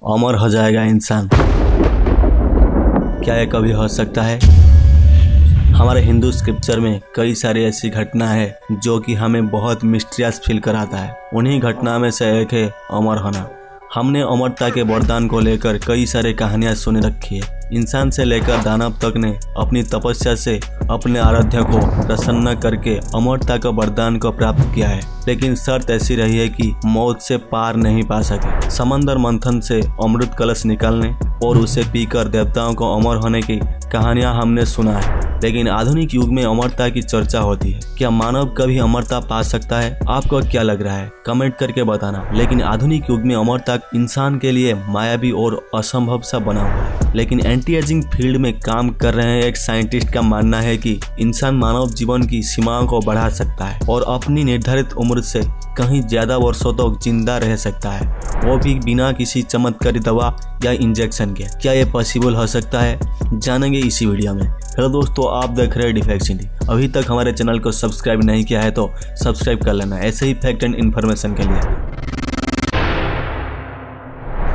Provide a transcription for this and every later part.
अमर हो जाएगा इंसान। क्या ये कभी हो सकता है? हमारे हिंदू स्क्रिप्चर में कई सारी ऐसी घटना है जो कि हमें बहुत मिस्टीरियस फील कराता है। उन्हीं घटना में से एक है अमर होना। हमने अमरता के वरदान को लेकर कई सारे कहानियां सुन रखी है। इंसान से लेकर दानव तक ने अपनी तपस्या से अपने आराध्य को प्रसन्न करके अमरता का वरदान को प्राप्त किया है, लेकिन शर्त ऐसी रही है कि मौत से पार नहीं पा सके। समंदर मंथन से अमृत कलश निकालने और उसे पीकर देवताओं को अमर होने की कहानियां हमने सुना है, लेकिन आधुनिक युग में अमरता की चर्चा होती है। क्या मानव कभी अमरता पा सकता है? आपको क्या लग रहा है? कमेंट करके बताना। लेकिन आधुनिक युग में अमरता इंसान के लिए मायावी और असंभव सा बना हुआ है। लेकिन एंटी एजिंग फील्ड में काम कर रहे एक साइंटिस्ट का मानना है कि इंसान मानव जीवन की सीमाओं को बढ़ा सकता है और अपनी निर्धारित उम्र से कहीं ज्यादा वर्षों तक जिंदा रह सकता है, वो भी बिना किसी चमत्कारी दवा या इंजेक्शन के। क्या ये पॉसिबल हो सकता है? जानेंगे इसी वीडियो में। हेलो दोस्तों, आप देख रहे हैं डिफेक्ट्स इंडिया। अभी तक हमारे चैनल को सब्सक्राइब नहीं किया है तो सब्सक्राइब कर लेना, ऐसे ही फैक्ट एंड इन्फॉर्मेशन के लिए।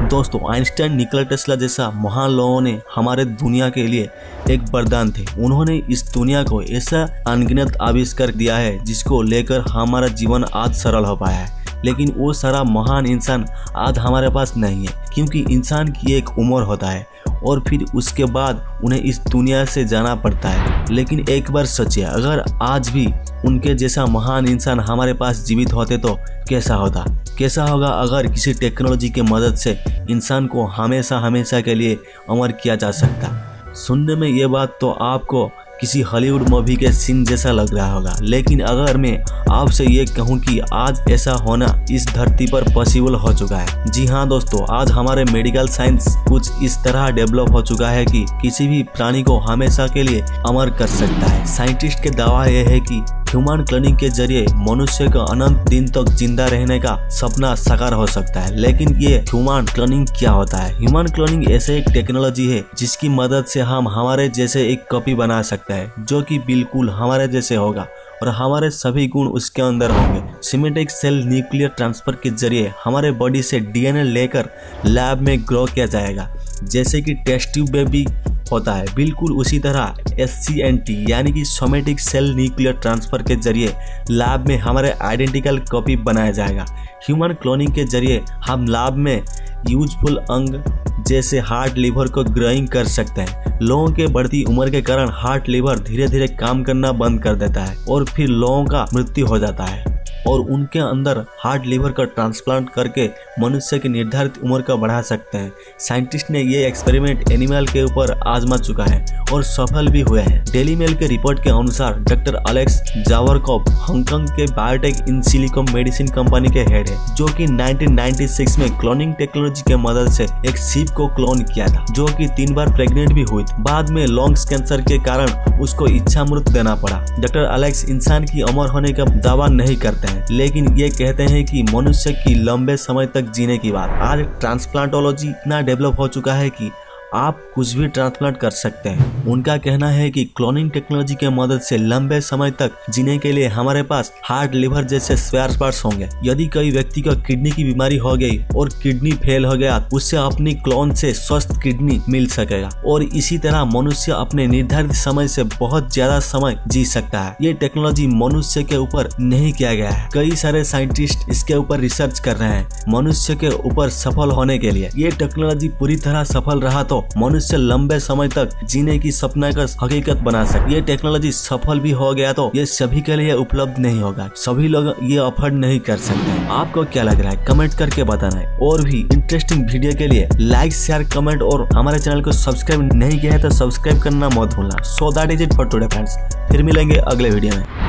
दोस्तों, आइंस्टाइन, निकोला टेस्ला जैसा महान लोगों ने हमारे दुनिया के लिए एक वरदान थे। उन्होंने इस दुनिया को ऐसा अनगिनत आविष्कार दिया है जिसको लेकर हमारा जीवन आज सरल हो पाया है। लेकिन वो सारा महान इंसान आज हमारे पास नहीं है, क्योंकि इंसान की एक उम्र होता है और फिर उसके बाद उन्हें इस दुनिया से जाना पड़ता है। लेकिन एक बार सोचिए, अगर आज भी उनके जैसा महान इंसान हमारे पास जीवित होते तो कैसा होता? कैसा होगा अगर किसी टेक्नोलॉजी की मदद से इंसान को हमेशा हमेशा के लिए अमर किया जा सकता? सुनने में ये बात तो आपको किसी हॉलीवुड मूवी के सीन जैसा लग रहा होगा, लेकिन अगर मैं आपसे ये कहूँ कि आज ऐसा होना इस धरती पर पॉसिबल हो चुका है। जी हाँ दोस्तों, आज हमारे मेडिकल साइंस कुछ इस तरह डेवलप हो चुका है कि किसी भी प्राणी को हमेशा के लिए अमर कर सकता है। साइंटिस्ट के दावा यह है कि ह्यूमन क्लोनिंग के जरिए मनुष्य का अनंत दिन तक जिंदा रहने का सपना साकार हो सकता है। लेकिन ये ह्यूमन क्लोनिंग क्या होता है? ह्यूमन क्लोनिंग ऐसे एक टेक्नोलॉजी है जिसकी मदद से हम हमारे जैसे एक कॉपी बना सकते हैं, जो कि बिल्कुल हमारे जैसे होगा और हमारे सभी गुण उसके अंदर होंगे। सिमेटिक सेल न्यूक्लियर ट्रांसफर के जरिए हमारे बॉडी से डीएनए लेकर लैब में ग्रो किया जाएगा, जैसे कि टेस्ट ट्यूब बेबी होता है। बिल्कुल उसी तरह SCNT यानी कि सोमेटिक सेल न्यूक्लियर ट्रांसफर के जरिए लैब में हमारे आइडेंटिकल कॉपी बनाया जाएगा। ह्यूमन क्लोनिंग के जरिए हम लैब में यूजफुल अंग जैसे हार्ट, लिवर को ग्रोइंग कर सकते हैं। लोगों के बढ़ती उम्र के कारण हार्ट, लिवर धीरे धीरे काम करना बंद कर देता है और फिर लोगों का मृत्यु हो जाता है और उनके अंदर हार्ट, लिवर का ट्रांसप्लांट करके मनुष्य की निर्धारित उम्र को बढ़ा सकते हैं। साइंटिस्ट ने ये एक्सपेरिमेंट एनिमल के ऊपर आजमा चुका है और सफल भी हुए हैं। डेली मेल के रिपोर्ट के अनुसार डॉक्टर अलेक्स जावरकॉप हांगकांग के biotech in silico medicine company के हेड है, जो कि 1996 में क्लोनिंग टेक्नोलॉजी के मदद से एक सीप को क्लोन किया था, जो कि 3 बार प्रेग्नेंट भी हुई। बाद में लंग्स कैंसर के कारण उसको इच्छा मृत्यु देना पड़ा। डॉक्टर अलेक्स इंसान की अमर होने का दावा नहीं करते हैं, लेकिन ये कहते हैं कि मनुष्य की लंबे समय तक जीने की बात। आज ट्रांसप्लांटोलॉजी इतना डेवलप हो चुका है कि आप कुछ भी ट्रांसप्लांट कर सकते हैं। उनका कहना है कि क्लोनिंग टेक्नोलॉजी के मदद से लंबे समय तक जीने के लिए हमारे पास हार्ट, लिवर जैसे स्पेयर पार्ट्स होंगे। यदि कोई व्यक्ति को किडनी की बीमारी हो गई और किडनी फेल हो गया, उससे अपनी क्लोन से स्वस्थ किडनी मिल सकेगा और इसी तरह मनुष्य अपने निर्धारित समय से बहुत ज्यादा समय जी सकता है। ये टेक्नोलॉजी मनुष्य के ऊपर नहीं किया गया है। कई सारे साइंटिस्ट इसके ऊपर रिसर्च कर रहे हैं मनुष्य के ऊपर सफल होने के लिए। ये टेक्नोलॉजी पूरी तरह सफल रहा तो मनुष्य लंबे समय तक जीने की सपना का हकीकत बना सके। ये टेक्नोलॉजी सफल भी हो गया तो ये सभी के लिए उपलब्ध नहीं होगा, सभी लोग ये अफोर्ड नहीं कर सकते। आपको क्या लग रहा है? कमेंट करके बताना है। और भी इंटरेस्टिंग वीडियो के लिए लाइक, शेयर, कमेंट और हमारे चैनल को सब्सक्राइब नहीं किया है तो सब्सक्राइब करना मत भूलना। So that is it for today friends. फिर मिलेंगे अगले वीडियो में।